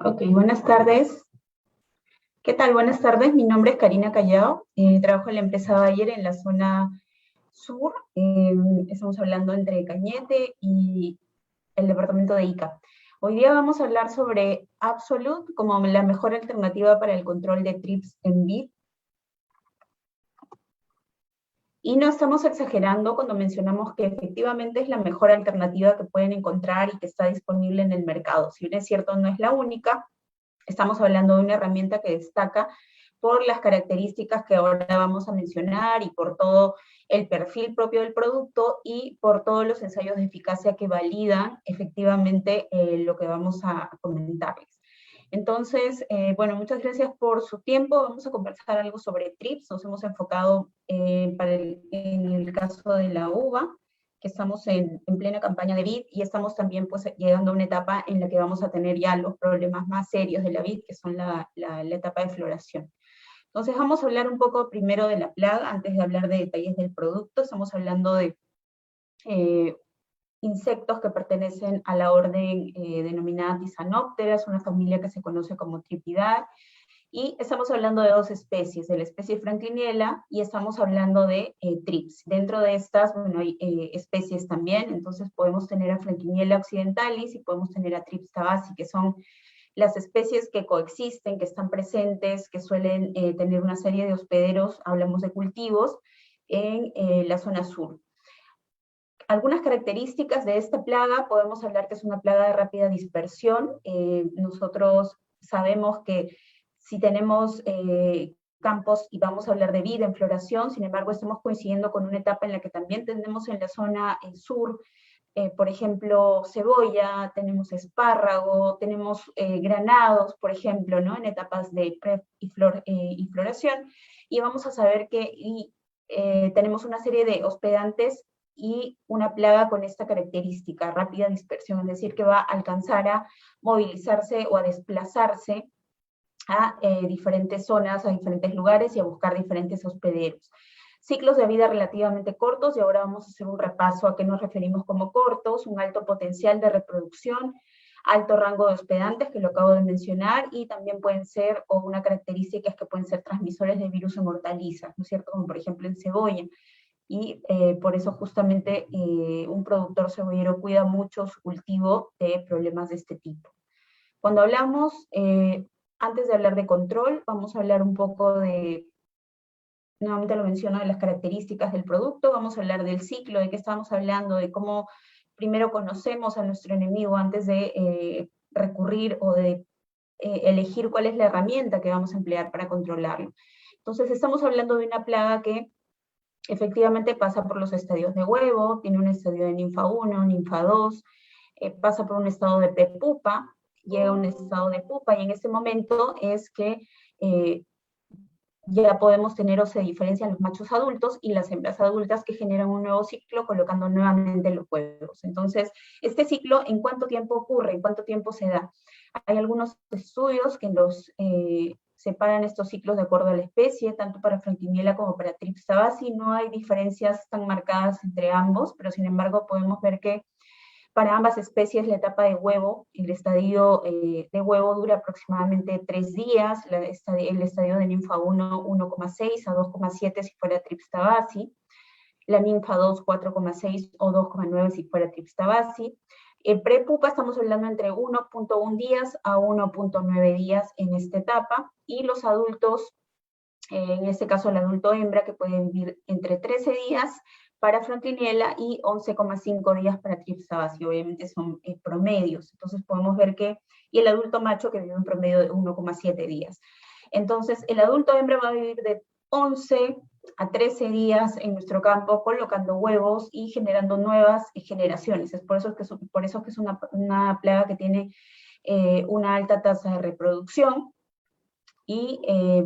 Ok, buenas tardes. ¿Qué tal? Buenas tardes. Mi nombre es Karina Callao. Trabajo en la empresa Bayer en la zona sur. Estamos hablando entre Cañete y el departamento de Ica. Hoy día vamos a hablar sobre Absolute como la mejor alternativa para el control de trips en vid. Y no estamos exagerando cuando mencionamos que efectivamente es la mejor alternativa que pueden encontrar y que está disponible en el mercado. Si bien es cierto, no es la única. Estamos hablando de una herramienta que destaca por las características que ahora vamos a mencionar y por todo el perfil propio del producto y por todos los ensayos de eficacia que validan efectivamente lo que vamos a comentarles. Entonces, bueno, muchas gracias por su tiempo. Vamos a conversar algo sobre TRIPS. Nos hemos enfocado en el caso de la uva, que estamos en plena campaña de vid y estamos también pues llegando a una etapa en la que vamos a tener ya los problemas más serios de la vid, que son la etapa de floración. Entonces vamos a hablar un poco primero de la plaga, antes de hablar de detalles del producto. Estamos hablando de insectos que pertenecen a la orden denominada Tisanoptera, es una familia que se conoce como Thripidae, y estamos hablando de dos especies, de la especie Franklinella y estamos hablando de Thrips. Dentro de estas, bueno, hay especies también, entonces podemos tener a Franklinella occidentalis y podemos tener a Thrips tabasi, que son las especies que coexisten, que están presentes, que suelen tener una serie de hospederos, hablamos de cultivos, en la zona sur. Algunas características de esta plaga, podemos hablar que es una plaga de rápida dispersión. Nosotros sabemos que si tenemos campos, y vamos a hablar de vida en floración, sin embargo estamos coincidiendo con una etapa en la que también tenemos en la zona sur, por ejemplo, cebolla, tenemos espárrago, tenemos granados, por ejemplo, ¿no? En etapas de pre y floración, y vamos a saber que tenemos una serie de hospedantes y una plaga con esta característica, rápida dispersión, es decir, que va a alcanzar a movilizarse o a desplazarse a diferentes zonas, a diferentes lugares y a buscar diferentes hospederos. Ciclos de vida relativamente cortos, y ahora vamos a hacer un repaso a qué nos referimos como cortos: un alto potencial de reproducción, alto rango de hospedantes, que lo acabo de mencionar, y también pueden ser, o una característica es que pueden ser transmisores de virus en hortalizas, ¿no es cierto? Como por ejemplo en cebolla. Y por eso justamente un productor cebollero cuida mucho su cultivo de problemas de este tipo. Cuando hablamos, antes de hablar de control, vamos a hablar un poco de, nuevamente lo menciono, de las características del producto, vamos a hablar del ciclo, de qué estamos hablando, de cómo primero conocemos a nuestro enemigo antes de recurrir o de elegir cuál es la herramienta que vamos a emplear para controlarlo. Entonces estamos hablando de una plaga que efectivamente pasa por los estadios de huevo, tiene un estadio de ninfa 1, ninfa 2, pasa por un estado de prepupa, llega a un estado de pupa, y en ese momento es que ya podemos tener o se diferencian los machos adultos y las hembras adultas, que generan un nuevo ciclo colocando nuevamente los huevos. Entonces, este ciclo, ¿en cuánto tiempo ocurre? ¿En cuánto tiempo se da? Hay algunos estudios que los separan estos ciclos de acuerdo a la especie, tanto para Franklinella como para Thrips tabasi. No hay diferencias tan marcadas entre ambos, pero sin embargo podemos ver que para ambas especies la etapa de huevo, el estadio de huevo dura aproximadamente 3 días, el estadio de ninfa 1, 1,6 a 2,7 si fuera Thrips tabasi, la ninfa 2, 4,6 o 2,9 si fuera Thrips tabasi. En prepupa estamos hablando entre 1,1 días a 1,9 días en esta etapa, y los adultos, en este caso el adulto hembra, que puede vivir entre 13 días para Franklinella y 11,5 días para Thrips tabasi, obviamente son promedios, entonces podemos ver que, y el adulto macho que vive en promedio de 1,7 días. Entonces el adulto hembra va a vivir de 11 a 13 días en nuestro campo colocando huevos y generando nuevas generaciones. Es por eso que es una plaga que tiene una alta tasa de reproducción, y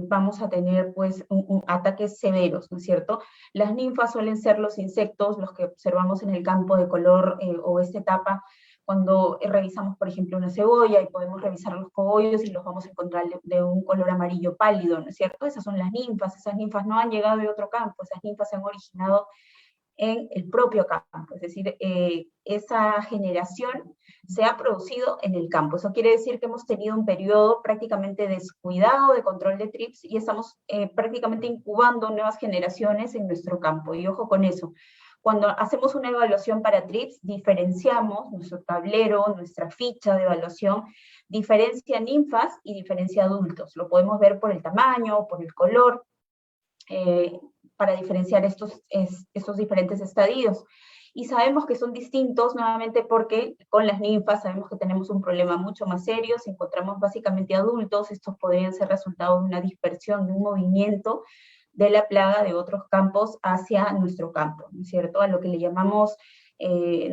vamos a tener pues ataques severos, ¿no es cierto? Las ninfas suelen ser los insectos, los que observamos en el campo de color o esta etapa, cuando revisamos, por ejemplo, una cebolla y podemos revisar los cogollos y los vamos a encontrar de un color amarillo pálido, ¿no es cierto? Esas son las ninfas. Esas ninfas no han llegado de otro campo, esas ninfas se han originado en el propio campo, es decir, esa generación se ha producido en el campo. Eso quiere decir que hemos tenido un periodo prácticamente descuidado de control de Thrips y estamos prácticamente incubando nuevas generaciones en nuestro campo, y ojo con eso. Cuando hacemos una evaluación para Thrips, diferenciamos nuestro tablero, nuestra ficha de evaluación, diferencia ninfas y diferencia adultos. Lo podemos ver por el tamaño, por el color, para diferenciar estos diferentes estadios. Y sabemos que son distintos nuevamente porque con las ninfas sabemos que tenemos un problema mucho más serio. Si encontramos básicamente adultos, estos podrían ser resultado de una dispersión, de un movimiento de la plaga de otros campos hacia nuestro campo, ¿no es cierto? A lo que le llamamos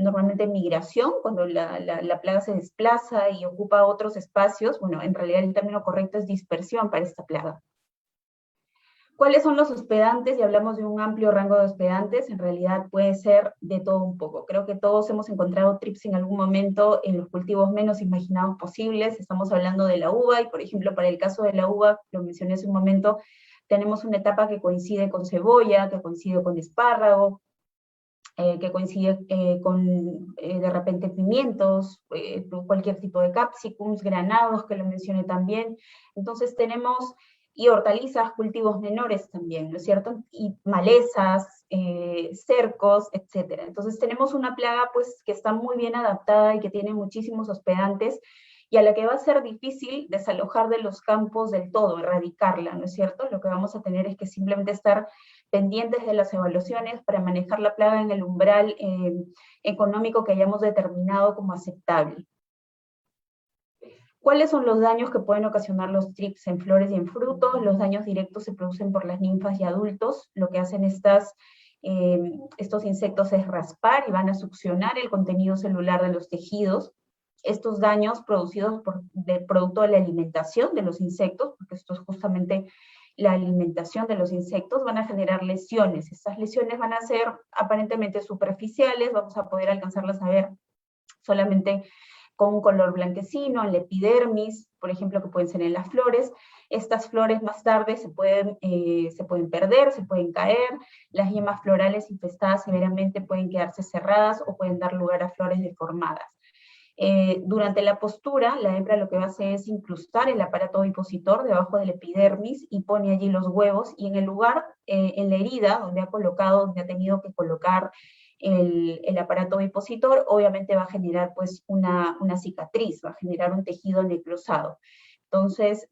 normalmente migración, cuando la plaga se desplaza y ocupa otros espacios. Bueno, en realidad el término correcto es dispersión para esta plaga. ¿Cuáles son los hospedantes? Y hablamos de un amplio rango de hospedantes, en realidad puede ser de todo un poco. Creo que todos hemos encontrado Thrips en algún momento en los cultivos menos imaginados posibles. Estamos hablando de la uva, y por ejemplo, para el caso de la uva, lo mencioné hace un momento, tenemos una etapa que coincide con cebolla, que coincide con espárrago, que coincide con de repente pimientos, cualquier tipo de capsicums, granados, que lo mencioné también. Entonces tenemos, y hortalizas, cultivos menores también, ¿no es cierto? Y malezas, cercos, etcétera. Entonces tenemos una plaga pues que está muy bien adaptada y que tiene muchísimos hospedantes, y a la que va a ser difícil desalojar de los campos del todo, erradicarla, ¿no es cierto? Lo que vamos a tener es que simplemente estar pendientes de las evaluaciones para manejar la plaga en el umbral económico que hayamos determinado como aceptable. ¿Cuáles son los daños que pueden ocasionar los trips en flores y en frutos? Los daños directos se producen por las ninfas y adultos. Lo que hacen estos insectos es raspar y van a succionar el contenido celular de los tejidos. Estos daños producidos producto de la alimentación de los insectos, porque esto es justamente la alimentación de los insectos, van a generar lesiones. Estas lesiones van a ser aparentemente superficiales, vamos a poder alcanzarlas a ver solamente con un color blanquecino, en la epidermis, por ejemplo, que pueden ser en las flores. Estas flores más tarde se pueden perder, se pueden caer, las yemas florales infestadas severamente pueden quedarse cerradas o pueden dar lugar a flores deformadas. Durante la postura, la hembra lo que hace es incrustar el aparato ovipositor debajo del epidermis y pone allí los huevos, y en el lugar, en la herida donde donde ha tenido que colocar el aparato ovipositor, obviamente va a generar pues una cicatriz, va a generar un tejido necrosado. Entonces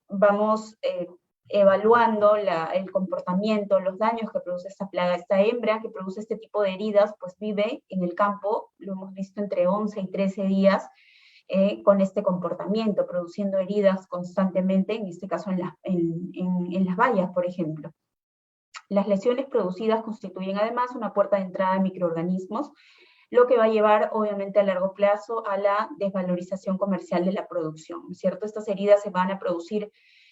vamos evaluando el comportamiento, los daños que produce esta plaga. Esta hembra que produce este tipo de heridas, pues vive en el campo, lo hemos visto, entre 11 y 13 días, con este comportamiento, produciendo heridas constantemente, en este caso en las bayas, por ejemplo. Las lesiones producidas constituyen además una puerta de entrada de microorganismos, lo que va a llevar obviamente a largo plazo a la desvalorización comercial de la producción, ¿cierto? Estas heridas se van a producir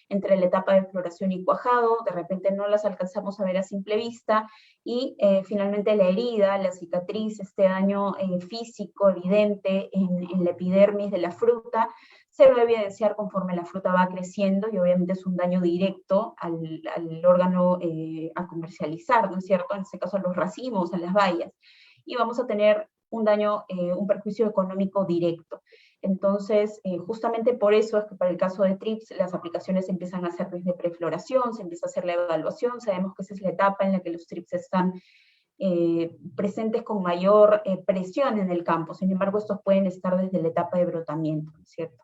entre la etapa de floración y cuajado, de repente no las alcanzamos a ver a simple vista, y finalmente la herida, la cicatriz, este daño físico evidente en la epidermis de la fruta, se va a evidenciar conforme la fruta va creciendo, y obviamente es un daño directo al órgano a comercializar, ¿no es cierto? En este caso a los racimos, a las bayas, y vamos a tener un daño, un perjuicio económico directo. Entonces, justamente por eso es que para el caso de TRIPS las aplicaciones se empiezan a hacer desde prefloración, se empieza a hacer la evaluación, sabemos que esa es la etapa en la que los TRIPS están presentes con mayor presión en el campo. Sin embargo, estos pueden estar desde la etapa de brotamiento, ¿cierto?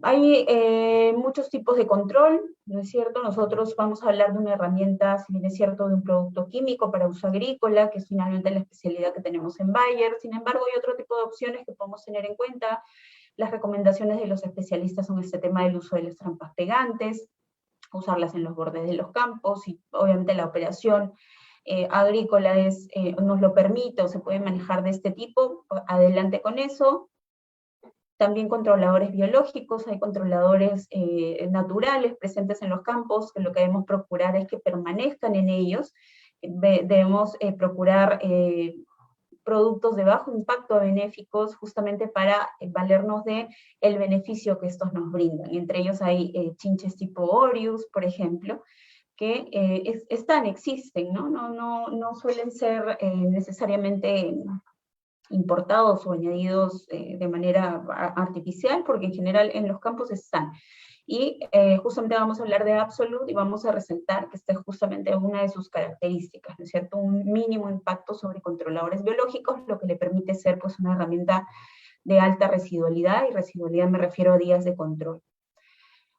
Hay muchos tipos de control, ¿no es cierto? Nosotros vamos a hablar de una herramienta, si bien es cierto, de un producto químico para uso agrícola, que es finalmente la especialidad que tenemos en Bayer. Sin embargo, hay otro tipo de opciones que podemos tener en cuenta. Las recomendaciones de los especialistas son este tema del uso de las trampas pegantes, usarlas en los bordes de los campos, y obviamente la operación agrícola nos lo permite o se puede manejar de este tipo. Adelante con eso. También controladores biológicos, hay controladores naturales presentes en los campos, que lo que debemos procurar es que permanezcan en ellos. Debemos procurar productos de bajo impacto benéficos, justamente para valernos del beneficio que estos nos brindan. Entre ellos hay chinches tipo Orius, por ejemplo, que existen, ¿no? No suelen ser necesariamente importados o añadidos de manera artificial, porque en general en los campos están. Y justamente vamos a hablar de Absolute y vamos a resaltar que esta es justamente una de sus características, ¿no es cierto? Un mínimo impacto sobre controladores biológicos, lo que le permite ser pues una herramienta de alta residualidad, y residualidad me refiero a días de control.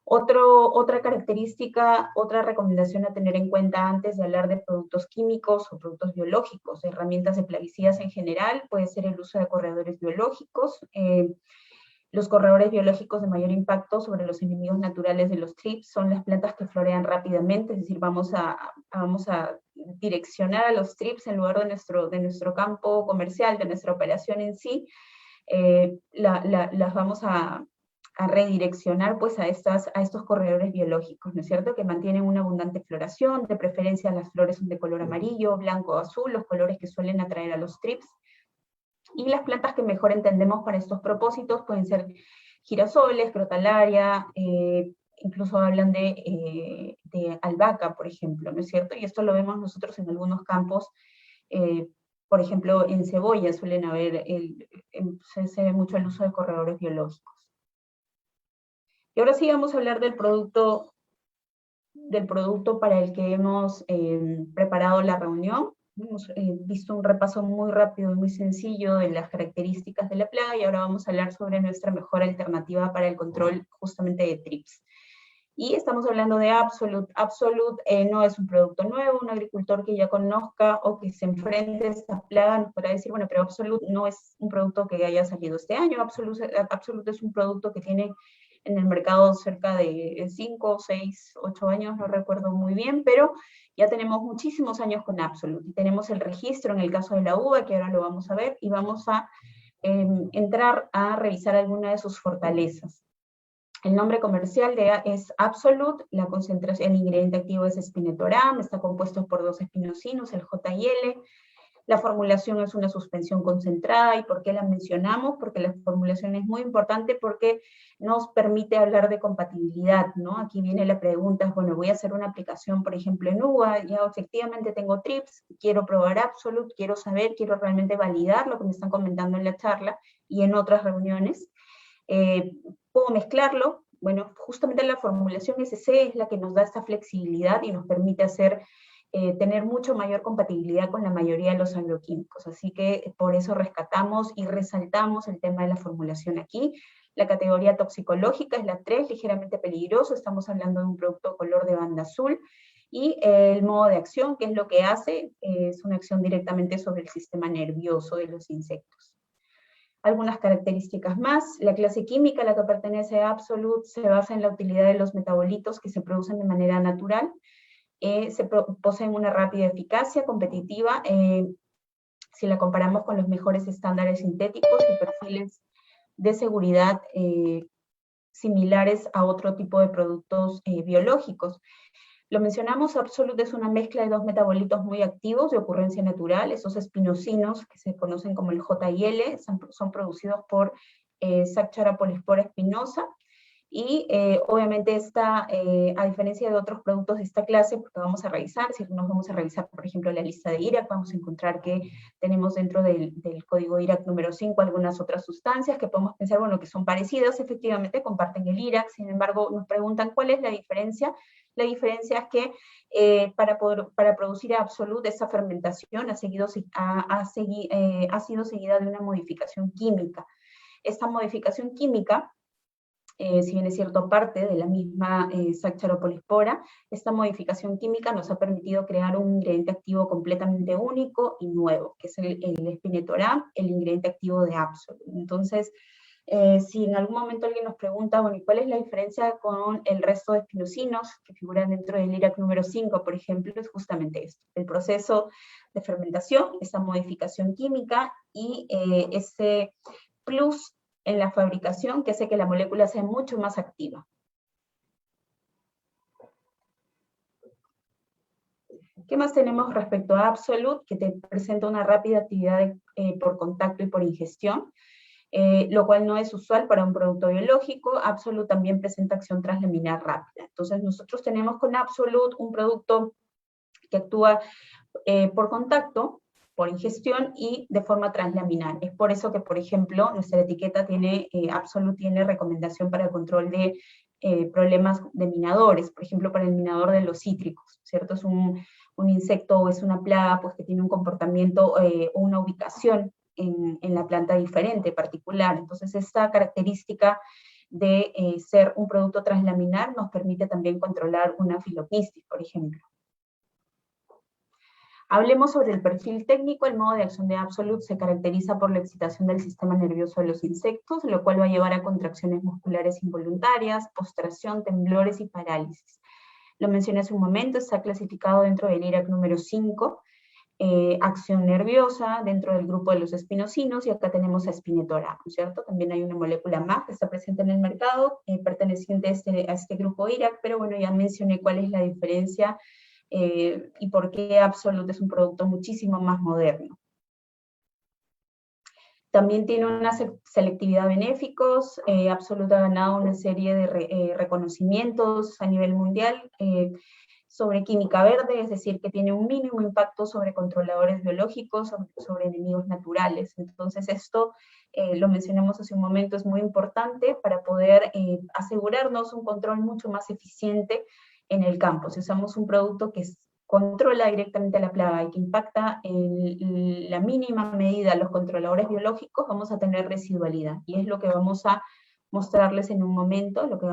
Otra característica, otra recomendación a tener en cuenta antes de hablar de productos químicos o productos biológicos, herramientas de plaguicidas en general, puede ser el uso de corredores biológicos. Los corredores biológicos de mayor impacto sobre los enemigos naturales de los TRIPS son las plantas que florean rápidamente, es decir, vamos a direccionar a los TRIPS en lugar de nuestro campo comercial, de nuestra operación en sí. Las vamos a redireccionar pues a estos corredores biológicos, ¿no es cierto?, que mantienen una abundante floración, de preferencia las flores son de color amarillo, blanco o azul, los colores que suelen atraer a los TRIPS. Y las plantas que mejor entendemos para estos propósitos pueden ser girasoles, crotalaria, incluso hablan de albahaca, por ejemplo, ¿no es cierto? Y esto lo vemos nosotros en algunos campos, por ejemplo, en cebolla suelen haber, se ve mucho el uso de corredores biológicos. Y ahora sí vamos a hablar del producto para el que hemos preparado la reunión. Hemos visto un repaso muy rápido y muy sencillo de las características de la plaga, y ahora vamos a hablar sobre nuestra mejor alternativa para el control justamente de trips. Y estamos hablando de Absolute. Absolute no es un producto nuevo. Un agricultor que ya conozca o que se enfrente a esta plaga nos podrá decir, bueno, pero Absolute no es un producto que haya salido este año. Absolute es un producto que tiene en el mercado cerca de 5, 6, 8 años, no recuerdo muy bien, pero ya tenemos muchísimos años con Absolute. Y tenemos el registro en el caso de la uva, que ahora lo vamos a ver, y vamos a entrar a revisar alguna de sus fortalezas. El nombre comercial es Absolute, la concentración, el ingrediente activo es Spinetoram, está compuesto por 2 espinocinos, el J y L. La formulación es una suspensión concentrada. ¿Y por qué la mencionamos? Porque la formulación es muy importante porque nos permite hablar de compatibilidad, ¿no? Aquí viene la pregunta, bueno, voy a hacer una aplicación, por ejemplo, en uva, ya efectivamente tengo trips, quiero probar Absolute, quiero saber, quiero realmente validar lo que me están comentando en la charla y en otras reuniones. ¿Puedo mezclarlo? Bueno, justamente la formulación SC es la que nos da esta flexibilidad y nos permite tener mucho mayor compatibilidad con la mayoría de los agroquímicos. Así que por eso rescatamos y resaltamos el tema de la formulación aquí. La categoría toxicológica es la 3, ligeramente peligroso. Estamos hablando de un producto color de banda azul. Y el modo de acción, que es lo que hace, es una acción directamente sobre el sistema nervioso de los insectos. Algunas características más. La clase química a la que pertenece Absolute se basa en la utilidad de los metabolitos que se producen de manera natural. Poseen una rápida eficacia competitiva si la comparamos con los mejores estándares sintéticos y perfiles de seguridad similares a otro tipo de productos biológicos. Lo mencionamos, Absolute es una mezcla de 2 metabolitos muy activos de ocurrencia natural. Esos espinocinos, que se conocen como el J y L, son producidos por Saccharomyces polyspora spinosa. Y obviamente a diferencia de otros productos de esta clase, porque vamos a revisar, si nos vamos a revisar, por ejemplo, la lista de IRAC, vamos a encontrar que tenemos dentro del código IRAC número 5 algunas otras sustancias que podemos pensar, bueno, que son parecidas, efectivamente comparten el IRAC. Sin embargo, nos preguntan cuál es la diferencia. La diferencia es que para producir Absolute, esa fermentación ha sido seguida de una modificación química. Esta modificación química, si bien es cierto parte de la misma Saccharomyces, esta modificación química nos ha permitido crear un ingrediente activo completamente único y nuevo, que es el Spinetoram, el ingrediente activo de Absolute. Entonces, si en algún momento alguien nos pregunta, bueno, ¿y cuál es la diferencia con el resto de espinocinos que figuran dentro del IRAC número 5, por ejemplo? Es justamente esto, el proceso de fermentación, esa modificación química y ese plus en la fabricación que hace que la molécula sea mucho más activa. ¿Qué más tenemos respecto a Absolute? Que te presenta una rápida actividad por contacto y por ingestión, lo cual no es usual para un producto biológico. Absolute también presenta acción translaminar rápida. Entonces nosotros tenemos con Absolute un producto que actúa por contacto, por ingestión y de forma translaminar. Es por eso que, por ejemplo, nuestra etiqueta Absolute tiene recomendación para el control de problemas de minadores, por ejemplo, para el minador de los cítricos, ¿cierto? Es un insecto o es una plaga pues, que tiene un comportamiento o una ubicación en la planta diferente, particular. Entonces, esta característica de ser un producto translaminar nos permite también controlar una Phyllopistis, por ejemplo. Hablemos sobre el perfil técnico. El modo de acción de Absolute se caracteriza por la excitación del sistema nervioso de los insectos, lo cual va a llevar a contracciones musculares involuntarias, postración, temblores y parálisis. Lo mencioné hace un momento, está clasificado dentro del IRAC número 5, acción nerviosa dentro del grupo de los espinocinos, y acá tenemos a Spinetoram, ¿cierto? También hay una molécula más que está presente en el mercado, perteneciente a este grupo IRAC, pero bueno, ya mencioné cuál es la diferencia y por qué Absolute es un producto muchísimo más moderno. También tiene una selectividad a benéficos. Absolut ha ganado una serie de reconocimientos a nivel mundial sobre química verde, es decir, que tiene un mínimo impacto sobre controladores biológicos, sobre enemigos naturales. Entonces esto, lo mencionamos hace un momento, es muy importante para poder asegurarnos un control mucho más eficiente en el campo. Si usamos un producto que controla directamente la plaga y que impacta en la mínima medida los controladores biológicos, vamos a tener residualidad. Y es lo que vamos a mostrarles en un momento, lo que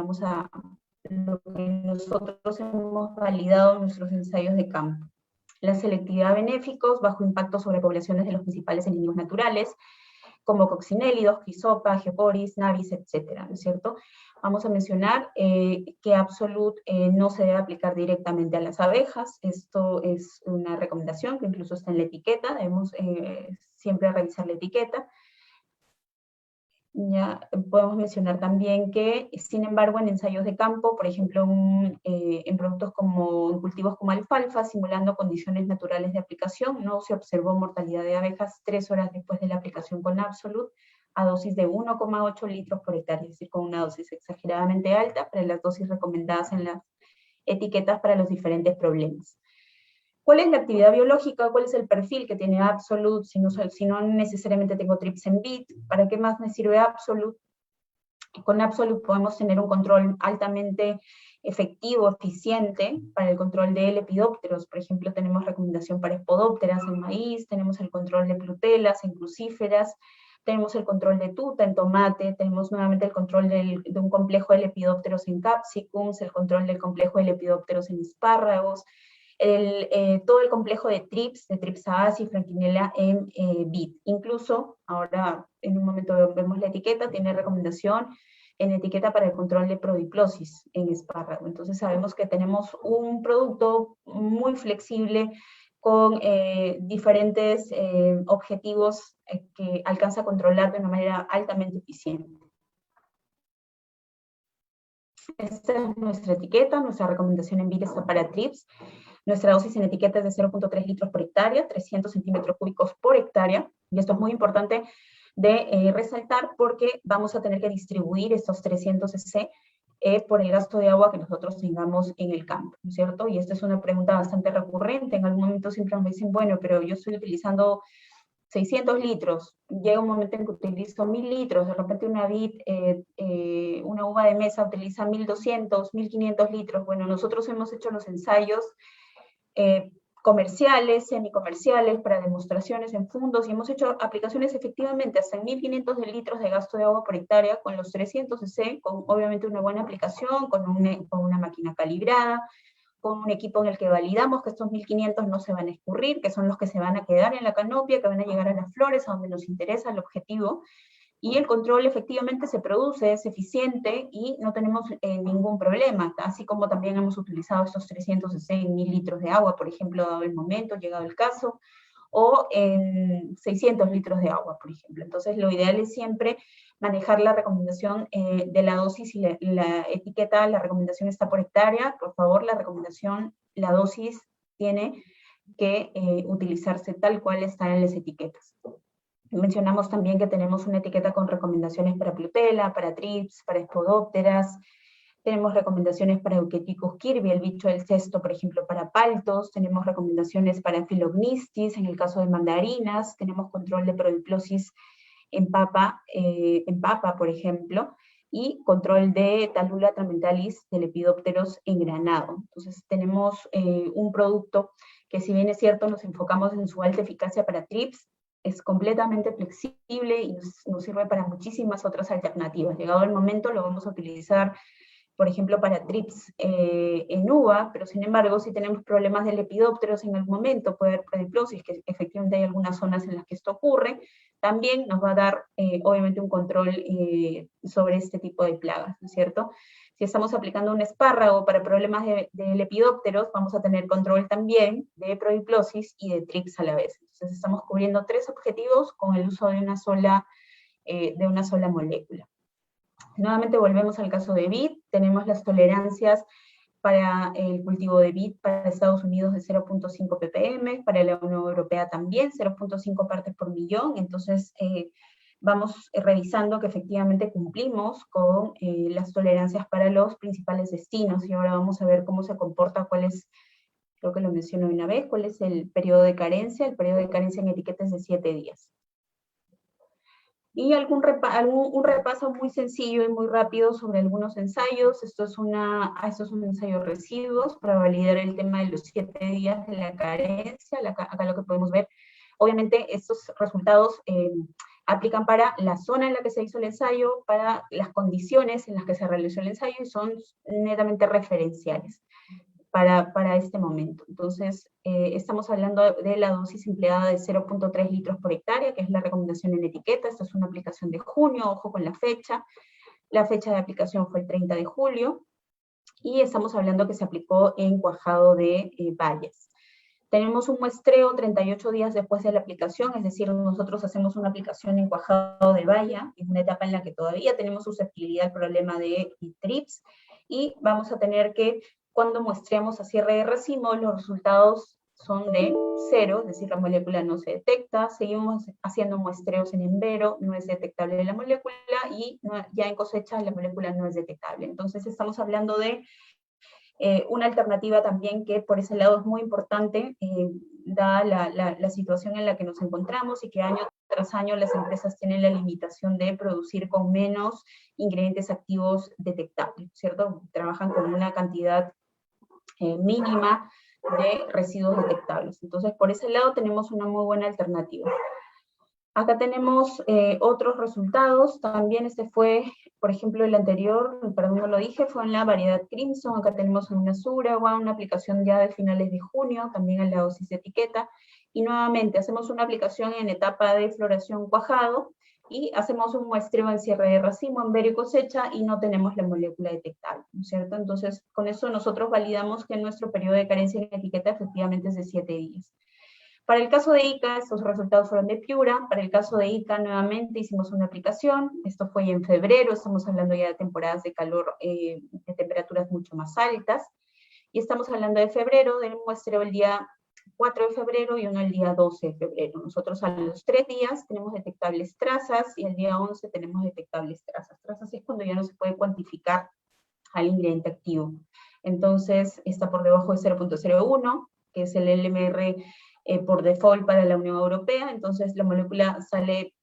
nosotros hemos validado en nuestros ensayos de campo. La selectividad a benéficos, bajo impacto sobre poblaciones de los principales enemigos naturales, como coccinélidos, Crisopa, Geoporis, Navis, etcétera, ¿no es cierto? Vamos a mencionar que Absolut no se debe aplicar directamente a las abejas. Esto es una recomendación que incluso está en la etiqueta. Debemos siempre revisar la etiqueta. Ya podemos mencionar también que, sin embargo, en ensayos de campo, por ejemplo, en productos como, en cultivos como alfalfa, simulando condiciones naturales de aplicación, no se observó mortalidad de abejas 3 horas después de la aplicación con Absolut, a dosis de 1,8 litros por hectárea, es decir, con una dosis exageradamente alta para las dosis recomendadas en las etiquetas para los diferentes problemas. ¿Cuál es la actividad biológica? ¿Cuál es el perfil que tiene Absolut? Si no necesariamente tengo trips en bit, ¿para qué más me sirve Absolut? Con Absolut podemos tener un control altamente efectivo, eficiente, para el control de lepidópteros. Por ejemplo, tenemos recomendación para espodópteras en maíz, tenemos el control de plutelas en crucíferas, tenemos el control de tuta en tomate, tenemos nuevamente el control de un complejo de lepidópteros en capsicums, el control del complejo de lepidópteros en espárragos, todo el complejo de Tripsaceae y Frankinella en vid. Incluso, ahora en un momento vemos la etiqueta, tiene recomendación en etiqueta para el control de prodiplosis en espárrago. Entonces sabemos que tenemos un producto muy flexible con diferentes objetivos que alcanza a controlar de una manera altamente eficiente. Esta es nuestra etiqueta, nuestra recomendación en vid está para trips. Nuestra dosis en etiqueta es de 0,3 litros por hectárea, 300 centímetros cúbicos por hectárea, y esto es muy importante de resaltar porque vamos a tener que distribuir estos 300 cc por el gasto de agua que nosotros tengamos en el campo, ¿no es cierto? Y esta es una pregunta bastante recurrente, en algún momento siempre me dicen, bueno, pero yo estoy utilizando 600 litros, llega un momento en que utilizo 1000 litros, de repente una vid, una uva de mesa utiliza 1200, 1500 litros. Bueno, nosotros hemos hecho los ensayos comerciales, semicomerciales, para demostraciones en fundos, y hemos hecho aplicaciones efectivamente hasta en 1500 litros de gasto de agua por hectárea con los 300 cc, con obviamente una buena aplicación, con una máquina calibrada, con un equipo en el que validamos que estos 1500 no se van a escurrir, que son los que se van a quedar en la canopia, que van a llegar a las flores, a donde nos interesa el objetivo, y el control efectivamente se produce, es eficiente y no tenemos ningún problema, así como también hemos utilizado estos 306 mil litros de agua, por ejemplo, dado el momento, llegado el caso, o en 600 litros de agua, por ejemplo. Entonces, lo ideal es siempre manejar la recomendación de la dosis y la etiqueta, la recomendación está por hectárea, por favor, la dosis tiene que utilizarse tal cual está en las etiquetas. Mencionamos también que tenemos una etiqueta con recomendaciones para Plutela, para Trips, para Espodópteras. Tenemos recomendaciones para Eucheticus kirby, el bicho del cesto, por ejemplo, para paltos. Tenemos recomendaciones para Philognistis, en el caso de mandarinas. Tenemos control de prodiplosis en papa, por ejemplo, y control de Talula tramentalis de lepidópteros en granado. Entonces tenemos un producto que, si bien es cierto, nos enfocamos en su alta eficacia para Trips, es completamente flexible y nos sirve para muchísimas otras alternativas. Llegado el momento lo vamos a utilizar, por ejemplo, para trips en uva, pero sin embargo, si tenemos problemas de lepidópteros en algún momento, puede haber prediplosis, que efectivamente hay algunas zonas en las que esto ocurre, también nos va a dar, obviamente, un control sobre este tipo de plagas, ¿no es cierto? Si estamos aplicando un espárrago para problemas de lepidópteros, vamos a tener control también de prodiplosis y de trips a la vez. Entonces estamos cubriendo 3 objetivos con el uso de una sola molécula. Nuevamente volvemos al caso de vid, tenemos las tolerancias para el cultivo de vid para Estados Unidos de 0,5 ppm, para la Unión Europea también 0,5 partes por millón, entonces vamos revisando que efectivamente cumplimos con las tolerancias para los principales destinos, y ahora vamos a ver cómo se comporta, cuál es, creo que lo menciono una vez, cuál es el periodo de carencia. El periodo de carencia en etiqueta es de 7 días. Y un repaso muy sencillo y muy rápido sobre algunos ensayos. Esto es un ensayo de residuos para validar el tema de los 7 días de la carencia. Acá lo que podemos ver, obviamente estos resultados aplican para la zona en la que se hizo el ensayo, para las condiciones en las que se realizó el ensayo, y son netamente referenciales para este momento. Entonces, estamos hablando de la dosis empleada de 0.3 litros por hectárea, que es la recomendación en etiqueta. Esta es una aplicación de junio, ojo con la fecha. La fecha de aplicación fue el 30 de julio, y estamos hablando que se aplicó en cuajado de bayas. Tenemos un muestreo 38 días después de la aplicación, es decir, nosotros hacemos una aplicación en cuajado de baya, en una etapa en la que todavía tenemos susceptibilidad al problema de TRIPS, y vamos a tener que, cuando muestreamos a cierre de racimo, los resultados son de 0, es decir, la molécula no se detecta. Seguimos haciendo muestreos en envero, no es detectable la molécula, y ya en cosecha la molécula no es detectable. Entonces estamos hablando de una alternativa también que por ese lado es muy importante, dada la situación en la que nos encontramos, y que año tras año las empresas tienen la limitación de producir con menos ingredientes activos detectables, ¿cierto? Trabajan con una cantidad mínima de residuos detectables. Entonces, por ese lado tenemos una muy buena alternativa. Acá tenemos otros resultados. También este fue, por ejemplo, el anterior, perdón, no lo dije, fue en la variedad Crimson. Acá tenemos una Surawa, una aplicación ya de finales de junio, también en la dosis de etiqueta. Y nuevamente hacemos una aplicación en etapa de floración cuajado, y hacemos un muestreo en cierre de racimo, envero y cosecha, y no tenemos la molécula detectable, ¿no es cierto? Entonces, con eso nosotros validamos que nuestro periodo de carencia en etiqueta efectivamente es de 7 días. Para el caso de ICA, estos resultados fueron de Piura. Para el caso de ICA, nuevamente hicimos una aplicación. Esto fue en febrero, estamos hablando ya de temporadas de calor, de temperaturas mucho más altas. Y estamos hablando de febrero, del muestreo el día 4 de febrero y uno el día 12 de febrero. Nosotros a los 3 días tenemos detectables trazas, y el día 11 tenemos detectables trazas. Trazas es cuando ya no se puede cuantificar al ingrediente activo. Entonces, está por debajo de 0.01, que es el LMR por default para la Unión Europea. Entonces la molécula sale,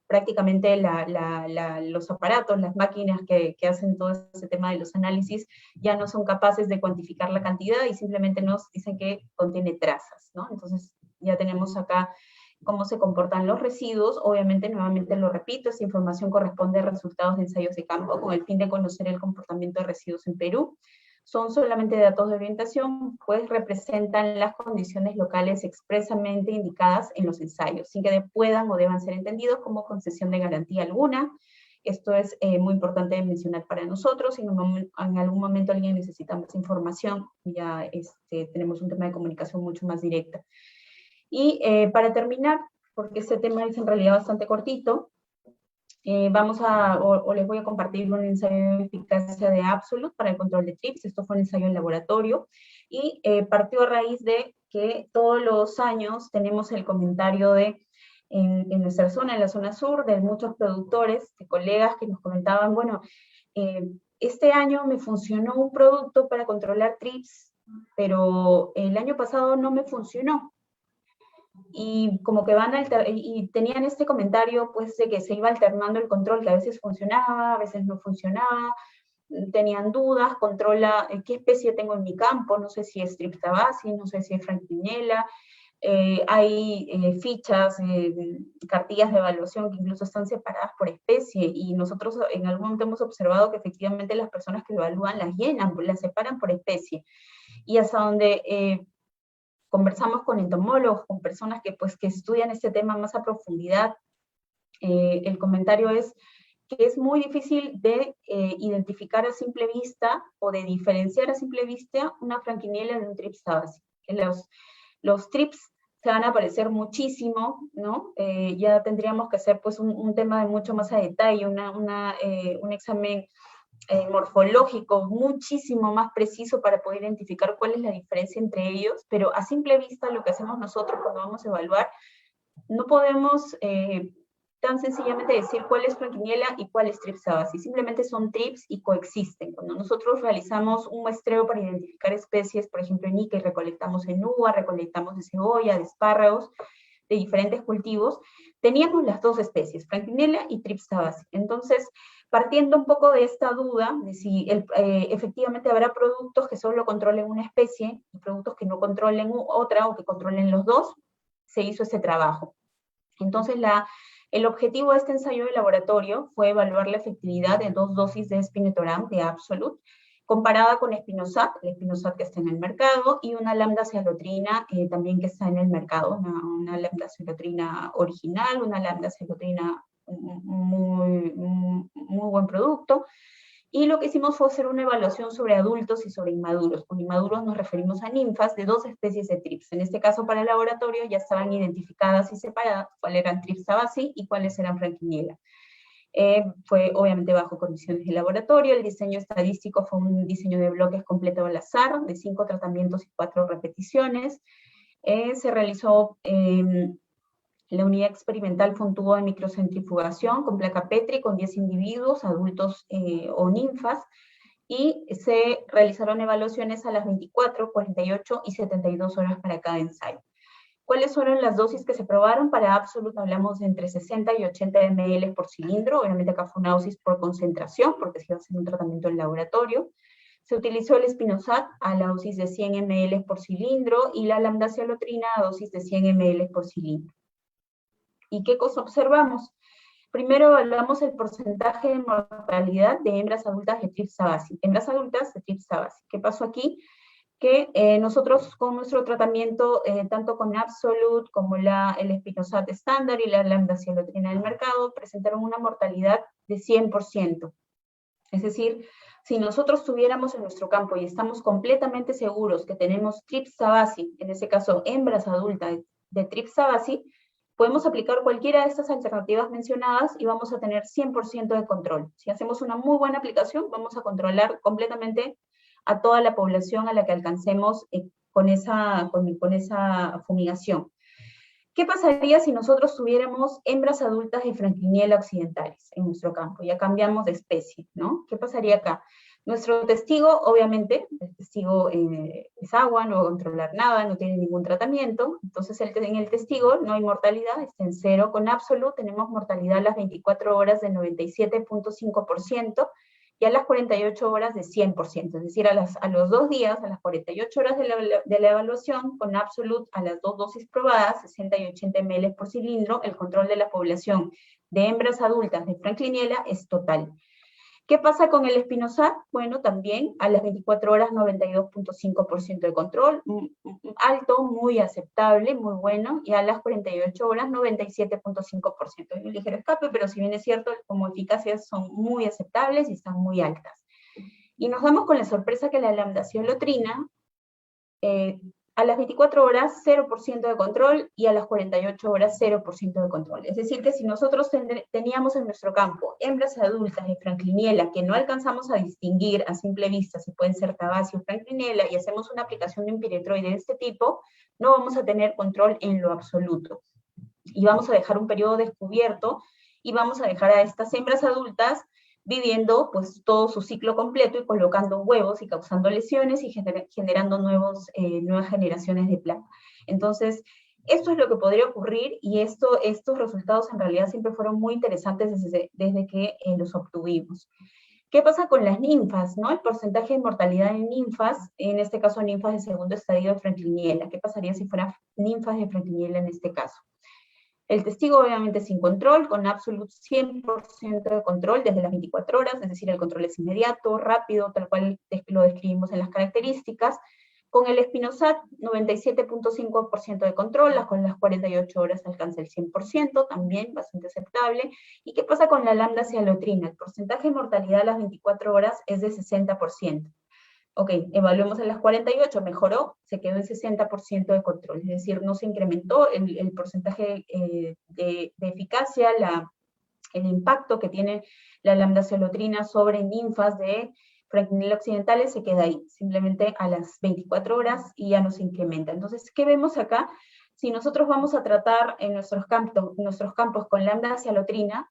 prácticamente los aparatos, las máquinas que hacen todo ese tema de los análisis, ya no son capaces de cuantificar la cantidad, y simplemente nos dicen que contiene trazas, ¿no? Entonces ya tenemos acá cómo se comportan los residuos. Obviamente, nuevamente lo repito, esta información corresponde a resultados de ensayos de campo con el fin de conocer el comportamiento de residuos en Perú. Son solamente datos de orientación, pues representan las condiciones locales expresamente indicadas en los ensayos, sin que puedan o deban ser entendidos como concesión de garantía alguna. Esto es muy importante de mencionar para nosotros. Si en algún momento alguien necesita más información, ya tenemos un tema de comunicación mucho más directa. Y para terminar, porque este tema es en realidad bastante cortito, les voy a compartir un ensayo de eficacia de Absolute para el control de TRIPS. Esto fue un ensayo en laboratorio, y partió a raíz de que todos los años tenemos el comentario en nuestra zona, en la zona sur, de muchos productores, de colegas que nos comentaban, bueno, este año me funcionó un producto para controlar TRIPS, pero el año pasado no me funcionó. Y como que y tenían este comentario, pues, de que se iba alternando el control, que a veces funcionaba, a veces no funcionaba. Tenían dudas: controla qué especie tengo en mi campo, no sé si es Streptabasis, no sé si es Franklinella. Hay fichas, cartillas de evaluación que incluso están separadas por especie, y nosotros en algún momento hemos observado que efectivamente las personas que evalúan las llenan, las separan por especie. Y hasta donde conversamos con entomólogos, con personas que estudian este tema más a profundidad, el comentario es que es muy difícil de identificar a simple vista, o de diferenciar a simple vista, una Franklinella de un Trips tabaci. Los Trips se van a aparecer muchísimo, ¿no? Ya tendríamos que hacer, pues, un tema de mucho más a detalle, un examen morfológico muchísimo más preciso para poder identificar cuál es la diferencia entre ellos, pero a simple vista lo que hacemos nosotros cuando vamos a evaluar, no podemos tan sencillamente decir cuál es Frankliniella y cuál es Tripsabasi. Simplemente son trips y coexisten. Cuando nosotros realizamos un muestreo para identificar especies, por ejemplo en Ica, recolectamos en uva, recolectamos de cebolla, de espárragos, de diferentes cultivos, teníamos las dos especies, Frankliniella y Tripsabasi. Entonces, partiendo un poco de esta duda de si efectivamente habrá productos que solo controlen una especie y productos que no controlen otra o que controlen los dos, se hizo ese trabajo. Entonces, el objetivo de este ensayo de laboratorio fue evaluar la efectividad de 2 dosis de Spinetoram de Absolut, comparada con Spinosad, el Spinosad que está en el mercado, y una lambda-cialotrina también que está en el mercado, una lambda-cialotrina original, una lambda-cialotrina muy buen producto. Y lo que hicimos fue hacer una evaluación sobre adultos y sobre inmaduros. Con inmaduros nos referimos a ninfas de 2 especies de trips. En este caso, para el laboratorio ya estaban identificadas y separadas cuáles eran Tripsabasi y cuáles eran Frankliniella. Fue obviamente bajo condiciones de laboratorio. El diseño estadístico fue un diseño de bloques completo al azar, de 5 tratamientos y 4 repeticiones. Se realizó la unidad experimental fue un tubo de microcentrifugación con placa Petri con 10 individuos, adultos o ninfas, y se realizaron evaluaciones a las 24, 48 y 72 horas para cada ensayo. ¿Cuáles fueron las dosis que se probaron? Para Absolut hablamos de entre 60 y 80 ml por cilindro, obviamente acá fue una dosis por concentración, porque se iba a hacer un tratamiento en laboratorio. Se utilizó el Spinosad a la dosis de 100 ml por cilindro y la lambda-cialotrina a dosis de 100 ml por cilindro. ¿Y qué cosa observamos? Primero evaluamos el porcentaje de mortalidad de hembras adultas de Tripsabasi. Hembras adultas de Tripsabasi. ¿Qué pasó aquí? Que nosotros con nuestro tratamiento, tanto con Absolut como el Spinosad estándar y la lambda-cialotrina del mercado, presentaron una mortalidad de 100%. Es decir, si nosotros tuviéramos en nuestro campo y estamos completamente seguros que tenemos Tripsabasi, en ese caso hembras adultas de Tripsabasi, podemos aplicar cualquiera de estas alternativas mencionadas y vamos a tener 100% de control. Si hacemos una muy buena aplicación, vamos a controlar completamente a toda la población a la que alcancemos con esa fumigación. ¿Qué pasaría si nosotros tuviéramos hembras adultas de Frankliniella occidentalis en nuestro campo? Ya cambiamos de especie, ¿no? ¿Qué pasaría acá? Nuestro testigo, obviamente, el testigo es agua, no va a controlar nada, no tiene ningún tratamiento, entonces en el testigo no hay mortalidad, está en 0. Con Absolut tenemos mortalidad a las 24 horas de 97.5%, y a las 48 horas de 100%, es decir, a los 2 días, a las 48 horas de la evaluación, con Absolut a las 2 dosis probadas, 60 y 80 ml por cilindro, el control de la población de hembras adultas de Frankliniella es total. ¿Qué pasa con el Spinosad? Bueno, también a las 24 horas 92.5% de control, alto, muy aceptable, muy bueno, y a las 48 horas 97.5%. Hay un ligero escape, pero si bien es cierto, como eficacias son muy aceptables y están muy altas. Y nos damos con la sorpresa que la lambda-cialotrina, a las 24 horas 0% de control y a las 48 horas 0% de control. Es decir, que si nosotros teníamos en nuestro campo hembras adultas de Frankliniella que no alcanzamos a distinguir a simple vista si pueden ser Tabasi o Frankliniella y hacemos una aplicación de un piretroide de este tipo, no vamos a tener control en lo absoluto. Y vamos a dejar un periodo descubierto y vamos a dejar a estas hembras adultas viviendo pues todo su ciclo completo y colocando huevos y causando lesiones y generando nuevas generaciones de placa. Entonces, esto es lo que podría ocurrir y estos resultados en realidad siempre fueron muy interesantes desde que los obtuvimos. ¿Qué pasa con las ninfas, no? El porcentaje de mortalidad en ninfas, en este caso ninfas de segundo estadio de Frankliniella. ¿Qué pasaría si fueran ninfas de Frankliniella en este caso? El testigo obviamente sin control, con Absolut 100% de control desde las 24 horas, es decir, el control es inmediato, rápido, tal cual lo describimos en las características. Con el Spinosad, 97.5% de control, con las 48 horas alcanza el 100%, también bastante aceptable. ¿Y qué pasa con la lambda-cialotrina? El porcentaje de mortalidad a las 24 horas es de 60%. Ok, evaluemos a las 48, mejoró, se quedó en 60% de control, es decir, no se incrementó el porcentaje de eficacia, el impacto que tiene la lambda-cialotrina sobre ninfas de Frankliniella occidentales se queda ahí, simplemente a las 24 horas y ya no se incrementa. Entonces, ¿qué vemos acá? Si nosotros vamos a tratar en nuestros campos con lambda cialotrina,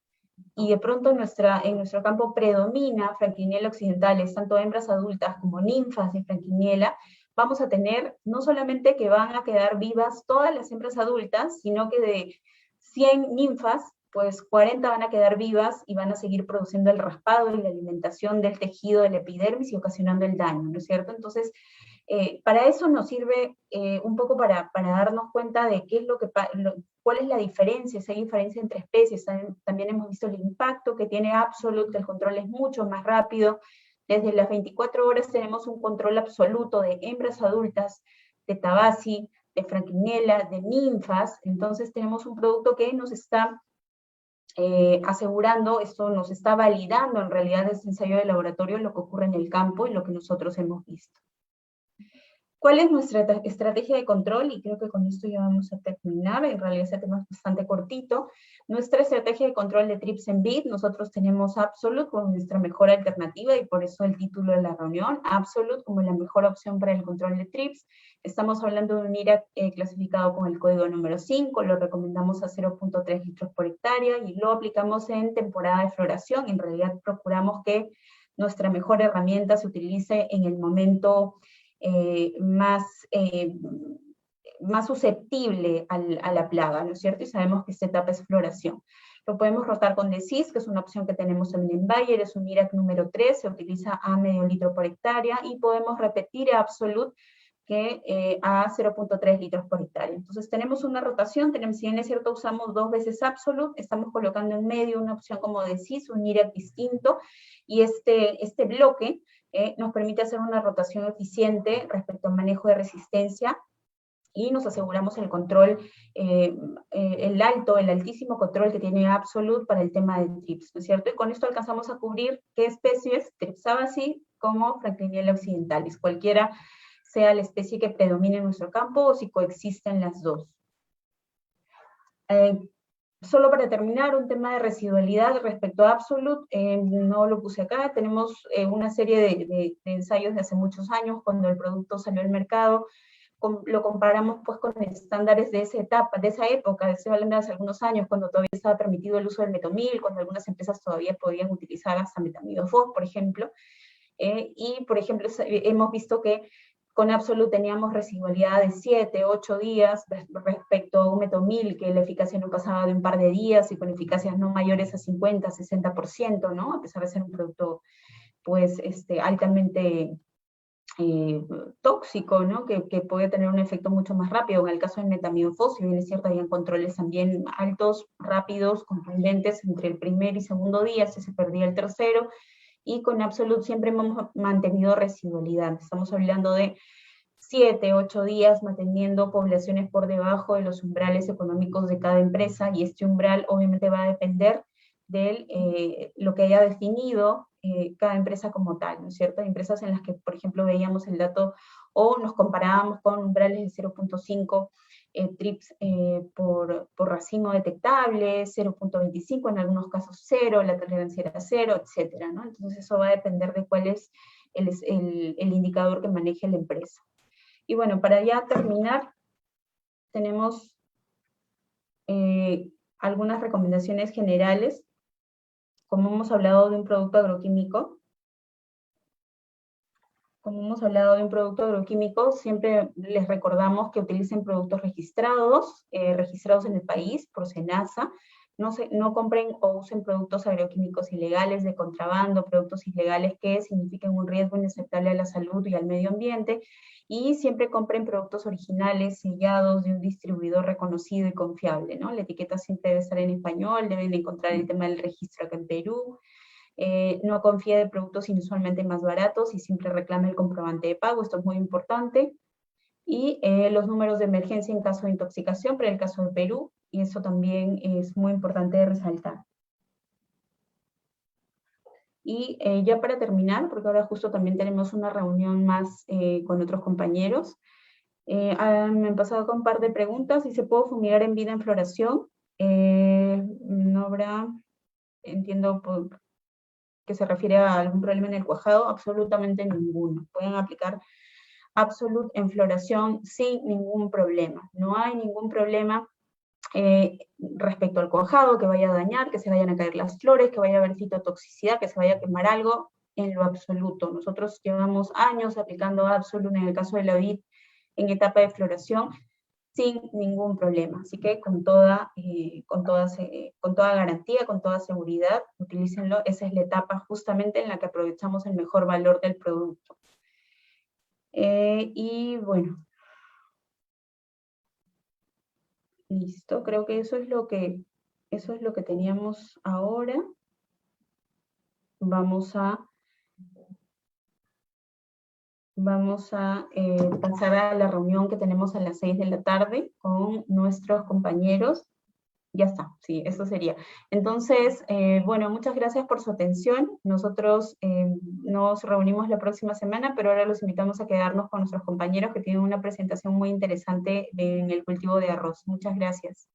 y de pronto en nuestro campo predomina Franklinella occidentalis, tanto hembras adultas como ninfas de Franklinella, vamos a tener no solamente que van a quedar vivas todas las hembras adultas, sino que de 100 ninfas, pues 40 van a quedar vivas y van a seguir produciendo el raspado y la alimentación del tejido del epidermis y ocasionando el daño, ¿no es cierto? Entonces, para eso nos sirve un poco para darnos cuenta de qué es cuál es la diferencia, si hay diferencia entre especies. También hemos visto el impacto que tiene Absolute, que el control es mucho más rápido. Desde las 24 horas tenemos un control absoluto de hembras adultas, de Tabasi, de Franklinella, de ninfas. Entonces tenemos un producto que nos está asegurando, esto nos está validando en realidad este ensayo de laboratorio lo que ocurre en el campo y lo que nosotros hemos visto. ¿Cuál es nuestra estrategia de control? Y creo que con esto ya vamos a terminar, en realidad ese tema es bastante cortito. Nuestra estrategia de control de trips en vid, nosotros tenemos Absolute como nuestra mejor alternativa, y por eso el título de la reunión, Absolute como la mejor opción para el control de trips. Estamos hablando de un IRA clasificado con el código número 5, lo recomendamos a 0.3 litros por hectárea, y lo aplicamos en temporada de floración. En realidad procuramos que nuestra mejor herramienta se utilice en el momento más susceptible a la plaga, ¿no es cierto? Y sabemos que esta etapa es floración. Lo podemos rotar con DECIS, que es una opción que tenemos también en Bayer, es un IRAC número 3, se utiliza a medio litro por hectárea, y podemos repetir a Absolute, que a 0.3 litros por hectárea. Entonces tenemos una rotación, si bien es cierto usamos 2 veces Absolute, estamos colocando en medio una opción como DECIS, un IRAC distinto, y este bloque nos permite hacer una rotación eficiente respecto al manejo de resistencia, y nos aseguramos el control, el altísimo control que tiene Absolute para el tema de trips, ¿no es cierto? Y con esto alcanzamos a cubrir qué especies, Tripsabaci como Franklinella occidentalis, cualquiera sea la especie que predomine en nuestro campo o si coexisten las dos. Solo para terminar, un tema de residualidad respecto a Absolute, no lo puse acá, tenemos una serie de ensayos de hace muchos años, cuando el producto salió al mercado, lo comparamos pues con estándares de esa etapa, de esa época, estoy hablando de hace algunos años, cuando todavía estaba permitido el uso del metomil, cuando algunas empresas todavía podían utilizar hasta metamidofoz, por ejemplo, y por ejemplo hemos visto que con Absolute teníamos residualidad de 7, 8 días respecto a un metomil, que la eficacia no pasaba de un par de días y con eficacias no mayores a 50, 60%, ¿no? A pesar de ser un producto pues altamente tóxico, ¿no? Que puede tener un efecto mucho más rápido. En el caso del metamidofoz, si bien es cierto, habían controles también altos, rápidos, contundentes entre el primer y segundo día, se perdía el tercero, y con Absolute siempre hemos mantenido residualidad. Estamos hablando de 7, 8 días manteniendo poblaciones por debajo de los umbrales económicos de cada empresa, y este umbral obviamente va a depender de lo que haya definido cada empresa como tal, ¿no es cierto? Hay empresas en las que, por ejemplo, veíamos el dato o nos comparábamos con umbrales de 0.5 trips por racimo detectable, 0.25, en algunos casos 0, la tolerancia era 0, etcétera, ¿no? Entonces eso va a depender de cuál es el indicador que maneje la empresa. Y bueno, para ya terminar, tenemos algunas recomendaciones generales. Como hemos hablado de un producto agroquímico, siempre les recordamos que utilicen productos registrados en el país por SENASA. No compren o usen productos agroquímicos ilegales de contrabando, productos ilegales que signifiquen un riesgo inaceptable a la salud y al medio ambiente, y siempre compren productos originales, sellados, de un distribuidor reconocido y confiable, ¿no? La etiqueta siempre debe estar en español, deben encontrar el tema del registro acá en Perú. No confíe de productos inusualmente más baratos y siempre reclame el comprobante de pago, esto es muy importante. Y los números de emergencia en caso de intoxicación, para el caso de Perú, y eso también es muy importante de resaltar. Y ya para terminar, porque ahora justo también tenemos una reunión más con otros compañeros, me han pasado con un par de preguntas. Si se puede fumigar en vida en floración, no habrá, entiendo que se refiere a algún problema en el cuajado, absolutamente ninguno. Pueden aplicar Absolute en floración sin ningún problema. No hay ningún problema respecto al cuajado, que vaya a dañar, que se vayan a caer las flores, que vaya a haber citotoxicidad, que se vaya a quemar algo, en lo absoluto. Nosotros llevamos años aplicando Absolute en el caso de la vid en etapa de floración sin ningún problema. Así que con toda garantía, con toda seguridad, utilícenlo. Esa es la etapa justamente en la que aprovechamos el mejor valor del producto. Y bueno, listo, creo que eso es lo que teníamos ahora. Vamos a pasar a la reunión que tenemos a las 6 de la tarde con nuestros compañeros. Ya está, sí, eso sería. Entonces, bueno, muchas gracias por su atención. Nosotros nos reunimos la próxima semana, pero ahora los invitamos a quedarnos con nuestros compañeros que tienen una presentación muy interesante en el cultivo de arroz. Muchas gracias.